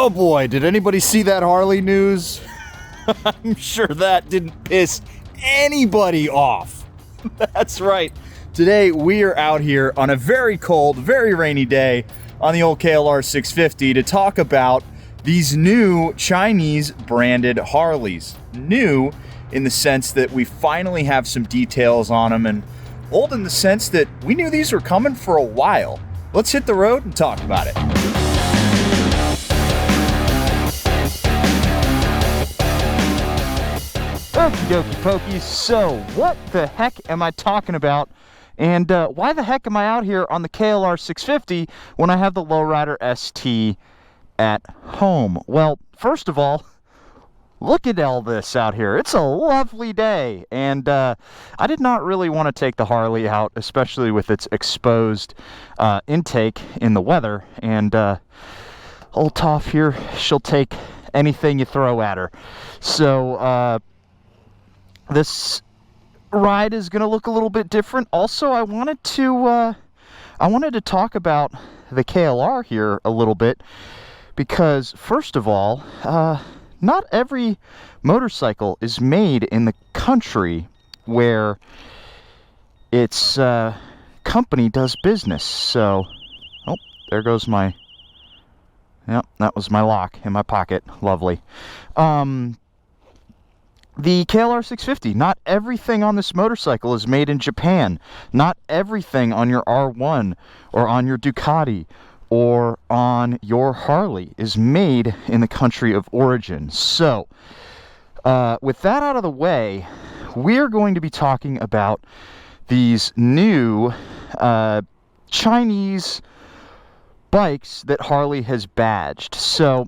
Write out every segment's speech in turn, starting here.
Oh boy, did anybody see that Harley news? I'm sure that didn't piss anybody off. That's right. Today we are out here on a very cold, very rainy day on the old KLR 650 to talk about these new Chinese branded Harleys. New in the sense that we finally have some details on them, and old in the sense that we knew these were coming for a while. Let's hit the road and talk about it. Okie dokie pokies, so what the heck am I talking about? And why the heck am I out here on the KLR 650 when I have the Lowrider ST at home? Well, first of all, look at all this out here. It's a lovely day, and I did not really want to take the Harley out, especially with its exposed intake in the weather. And old Toph here, she'll take anything you throw at her. So this ride is going to look a little bit different. Also, I wanted to talk about the KLR here a little bit because, first of all, not every motorcycle is made in the country where its company does business. So, oh, there goes my, yep, that was my lock in my pocket. Lovely. The KLR 650, not everything on this motorcycle is made in Japan. Not everything on your R1 or on your Ducati or on your Harley is made in the country of origin. So, with that out of the way, we're going to be talking about these new Chinese bikes that Harley has badged. So,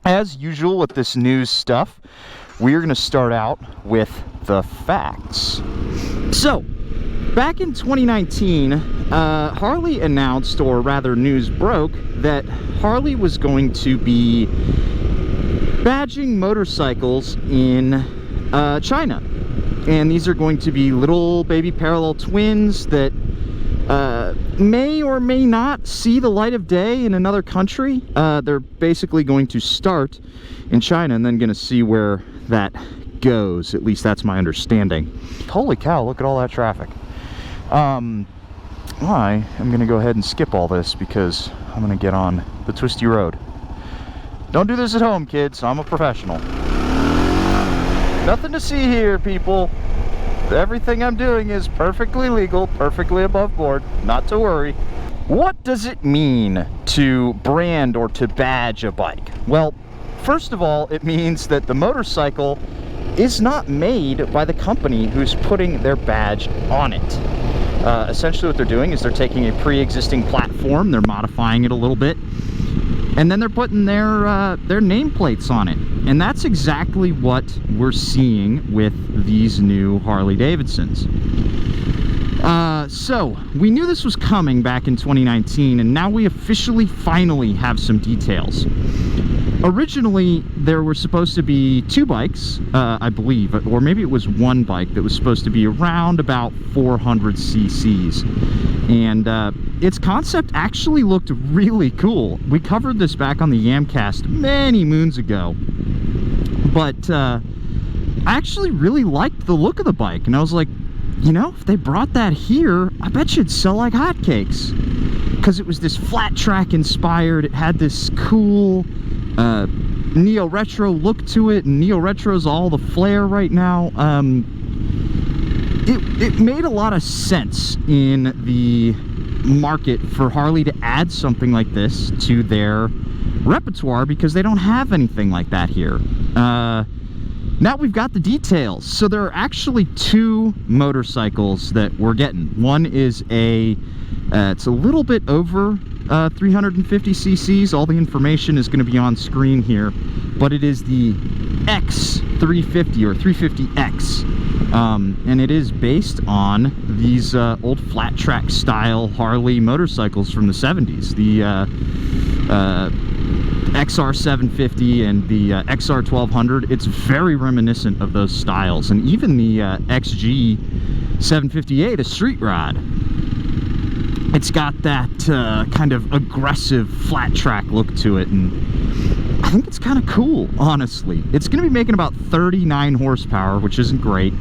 as usual with this news stuff, we are going to start out with the facts. So, back in 2019, Harley announced, or rather news broke, that Harley was going to be badging motorcycles in China. And these are going to be little baby parallel twins that may or may not see the light of day in another country. They're basically going to start in China and then going to see where that goes. At least that's my understanding. Holy cow, look at all that traffic. I am going to go ahead and skip all this because I'm going to get on the twisty road. Don't do this at home, kids. I'm a professional. Nothing to see here, people. Everything I'm doing is perfectly legal, perfectly above board, not to worry. What does it mean to brand or to badge a bike? Well, first of all, it means that the motorcycle is not made by the company who's putting their badge on it. Essentially what they're doing is they're taking a pre-existing platform, they're modifying it a little bit, and then they're putting their nameplates on it. And that's exactly what we're seeing with these new Harley-Davidsons. So, we knew this was coming back in 2019, and now we officially finally have some details. Originally, there were supposed to be two bikes, I believe, or maybe it was one bike that was supposed to be around about 400 cc's. And its concept actually looked really cool. We covered this back on the Yamcast many moons ago. But I actually really liked the look of the bike. And I was like, you know, if they brought that here, I bet you'd sell like hotcakes. Because it was this flat track inspired. It had this cool neo-retro look to it. And neo-retro's all the flair right now. It made a lot of sense in the market for Harley to add something like this to their repertoire because they don't have anything like that here. Now we've got the details. So there are actually two motorcycles that we're getting. One is it's a little bit over 350 cc's. All the information is going to be on screen here, but it is the X350 or 350X. And it is based on these old flat track style Harley motorcycles from the 70s. The XR 750 and the XR 1200. It's very reminiscent of those styles, and even the XG 758, a street rod. It's got that kind of aggressive flat track look to it, and I think it's kind of cool, honestly. It's going to be making about 39 horsepower, which isn't great.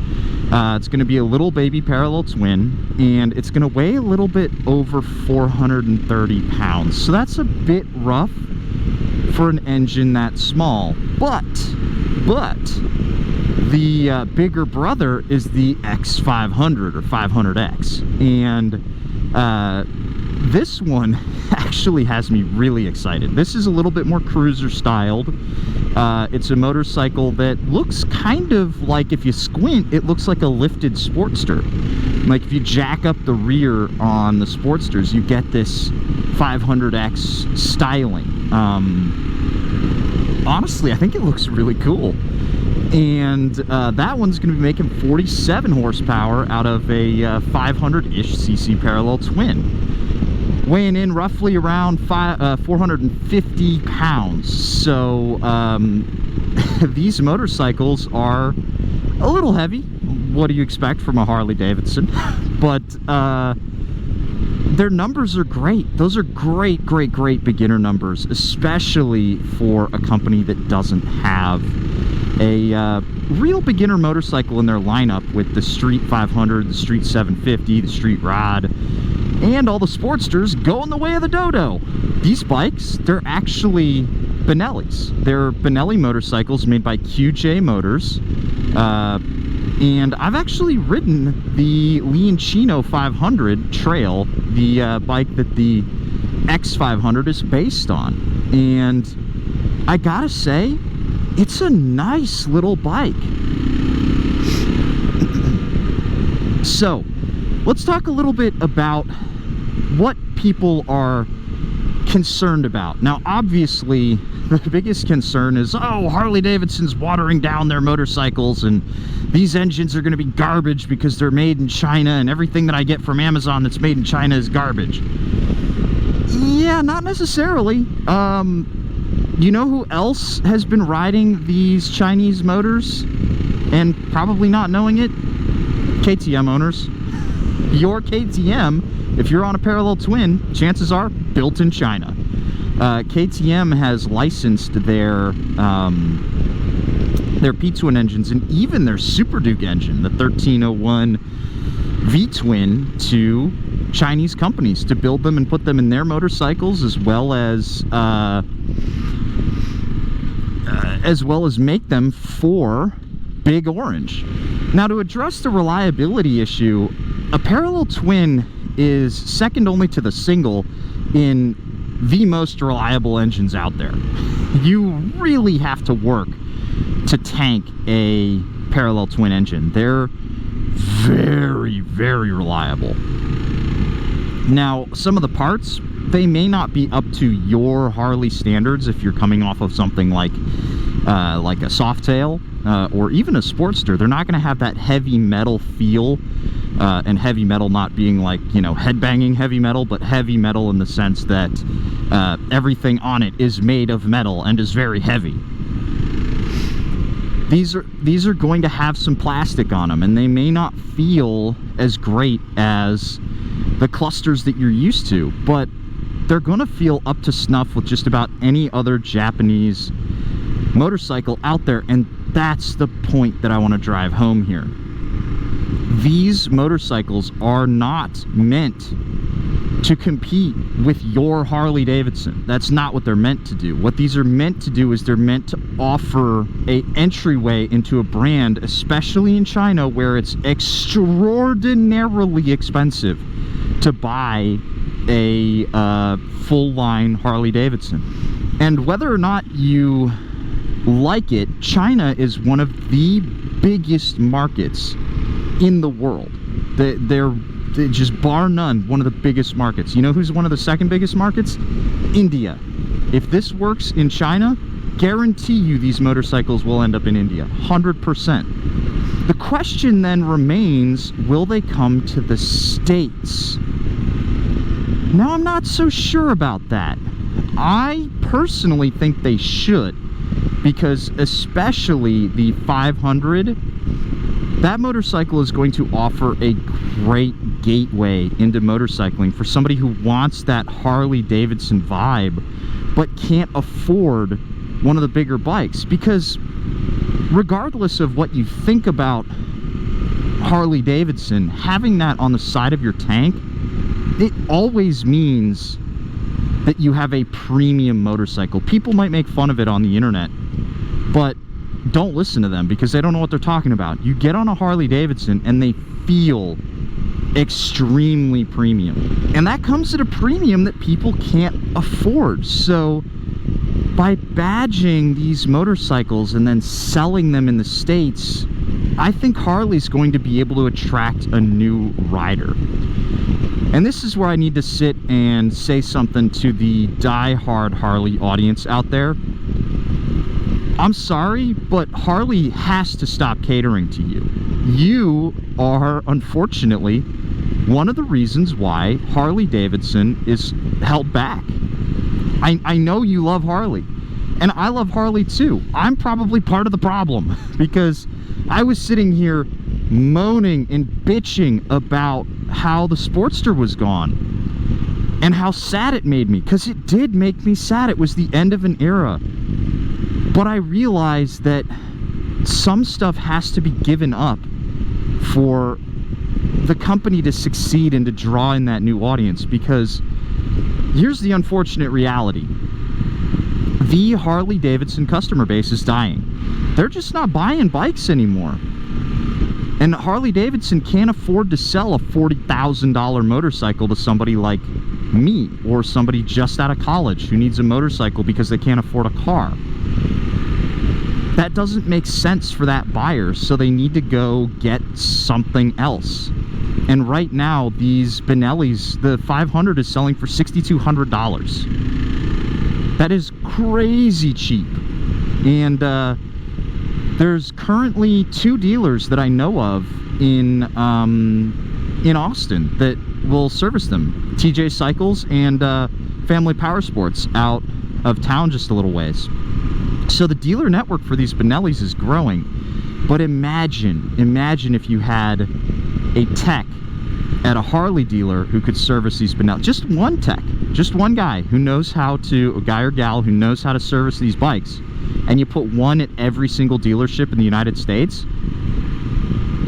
It's going to be a little baby parallel twin, and it's going to weigh a little bit over 430 pounds. So that's a bit rough for an engine that small. But the bigger brother is the X500 or 500X, and this one actually has me really excited. This is a little bit more cruiser styled. It's a motorcycle that looks kind of like, if you squint, it looks like a lifted Sportster. Like if you jack up the rear on the Sportsters, you get this 500X styling. Honestly, I think it looks really cool. And that one's going to be making 47 horsepower out of a 500-ish cc parallel twin, weighing in roughly around 450 pounds. So these motorcycles are a little heavy. What do you expect from a Harley-Davidson? But their numbers are great. Those are great beginner numbers, especially for a company that doesn't have a real beginner motorcycle in their lineup, with the Street 500, the Street 750, the Street Rod, and all the Sportsters going the way of the dodo. These bikes, they're actually Benelli's. They're Benelli motorcycles made by QJ Motors. And I've actually ridden the Leoncino 500 Trail, the bike that the X500 is based on. And I gotta say, it's a nice little bike. So, let's talk a little bit about what people are concerned about. Now, obviously, the biggest concern is, oh, Harley-Davidson's watering down their motorcycles, and these engines are going to be garbage because they're made in China, and everything that I get from Amazon that's made in China is garbage. Yeah, not necessarily. You know who else has been riding these Chinese motors and probably not knowing it? KTM owners. Your KTM, if you're on a parallel twin, chances are built in China. KTM has licensed their P-twin engines and even their Super Duke engine, the 1301 V-twin, to Chinese companies to build them and put them in their motorcycles, as well as make them for Big Orange. Now, to address the reliability issue, a parallel twin is second only to the single in the most reliable engines out there. You really have to work to tank a parallel twin engine. They're very reliable. Now, some of the parts, they may not be up to your Harley standards if you're coming off of something like a Softail or even a Sportster. They're not going to have that heavy metal feel, and heavy metal not being like, you know, headbanging heavy metal, but heavy metal in the sense that everything on it is made of metal and is very heavy. These are going to have some plastic on them, and they may not feel as great as the clusters that you're used to, but they're going to feel up to snuff with just about any other Japanese motorcycle out there, and that's the point that I want to drive home here. These motorcycles are not meant to compete with your Harley-Davidson. That's not what they're meant to do. What these are meant to do is they're meant to offer an entryway into a brand, especially in China, where it's extraordinarily expensive to buy a full-line Harley-Davidson. And whether or not you like it, China is one of the biggest markets in the world. They're just bar none one of the biggest markets. You know who's one of the second biggest markets? India. If this works in China, guarantee you these motorcycles will end up in India, 100%. The question then remains, will they come to the States? Now, I'm not so sure about that. I personally think they should, because especially the 500, that motorcycle is going to offer a great gateway into motorcycling for somebody who wants that Harley-Davidson vibe but can't afford one of the bigger bikes. Because regardless of what you think about Harley-Davidson, having that on the side of your tank, it always means that you have a premium motorcycle. People might make fun of it on the internet, but don't listen to them because they don't know what they're talking about. You get on a Harley-Davidson and they feel extremely premium, and that comes at a premium that people can't afford. So by badging these motorcycles and then selling them in the States, I think Harley's going to be able to attract a new rider. And this is where I need to sit and say something to the die-hard Harley audience out there. I'm sorry, but Harley has to stop catering to you. You are, unfortunately, one of the reasons why Harley-Davidson is held back. I know you love Harley, and I love Harley too. I'm probably part of the problem because I was sitting here moaning and bitching about how the Sportster was gone and how sad it made me, because it did make me sad. It was the end of an era. But I realized that some stuff has to be given up for the company to succeed and to draw in that new audience, because here's the unfortunate reality. The Harley-Davidson customer base is dying. They're just not buying bikes anymore. And Harley-Davidson can't afford to sell a $40,000 motorcycle to somebody like me or somebody just out of college who needs a motorcycle because they can't afford a car. That doesn't make sense for that buyer, so they need to go get something else. And right now, these Benellis, the 500 is selling for $6,200. That is crazy cheap. And there's currently 2 dealers that I know of in Austin that will service them. TJ Cycles and Family Power Sports out of town just a little ways. So the dealer network for these Benellis is growing. But imagine if you had a tech at a Harley dealer who could service these Benellis. Just one tech, just one guy who knows how to, a guy or gal who knows how to service these bikes. And you put one at every single dealership in the United States,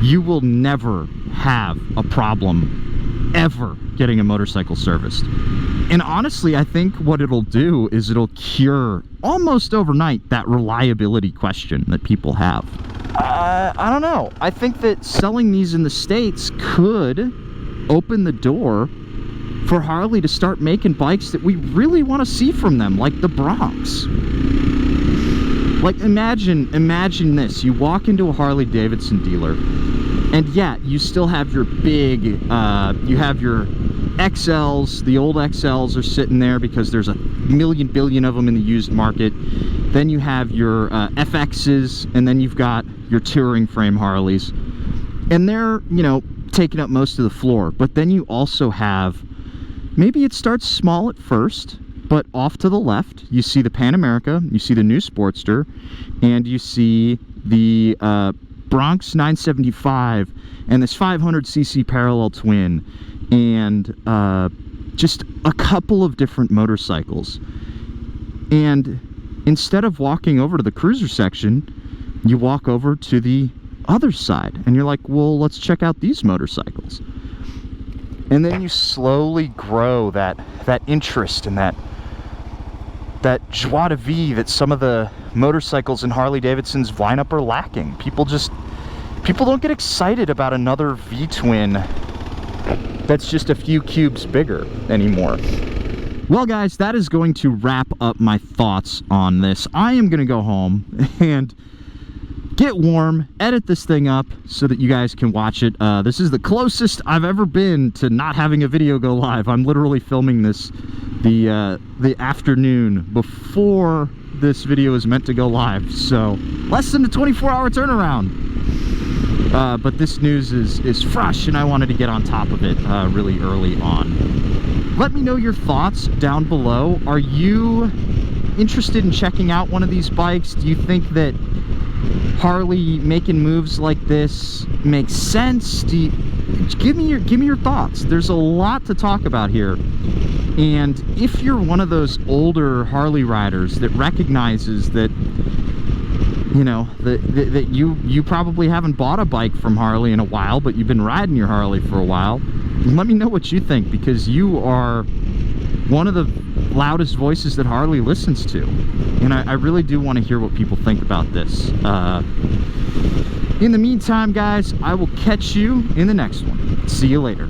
you will never have a problem ever getting a motorcycle serviced. And honestly, I think what it'll do is it'll cure almost overnight that reliability question that people have. I don't know. I think that selling these in the States could open the door for Harley to start making bikes that we really want to see from them, like the Bronx. Like, imagine this. You walk into a Harley-Davidson dealer, and yeah, you still have your big, you have your XLs. The old XLs are sitting there because there's a billion of them in the used market. Then you have your FXs, and then you've got your touring frame Harleys. And they're, you know, taking up most of the floor. But then you also have, maybe it starts small at first, but off to the left, you see the Pan America, you see the new Sportster, and you see the Bronx 975, and this 500cc parallel twin, and just a couple of different motorcycles. And instead of walking over to the cruiser section, you walk over to the other side, and you're like, well, let's check out these motorcycles. And then you slowly grow that interest and that joie de vivre that some of the motorcycles in Harley-Davidson's lineup are lacking. People don't get excited about another V-twin that's just a few cubes bigger anymore. Well, guys, that is going to wrap up my thoughts on this. I am going to go home and get warm, edit this thing up so that you guys can watch it. This is the closest I've ever been to not having a video go live. I'm literally filming this the afternoon before this video is meant to go live, so less than a 24-hour turnaround. But this news is fresh, and I wanted to get on top of it really early on. Let me know your thoughts down below. Are you interested in checking out one of these bikes? Do you think that Harley making moves like this makes sense? give me your thoughts. There's a lot to talk about here. And if you're one of those older Harley riders that recognizes that, you know, that you probably haven't bought a bike from Harley in a while, but you've been riding your Harley for a while, let me know what you think, because you are one of the loudest voices that Harley listens to. And I really do want to hear what people think about this. In the meantime, guys, I will catch you in the next one. See you later.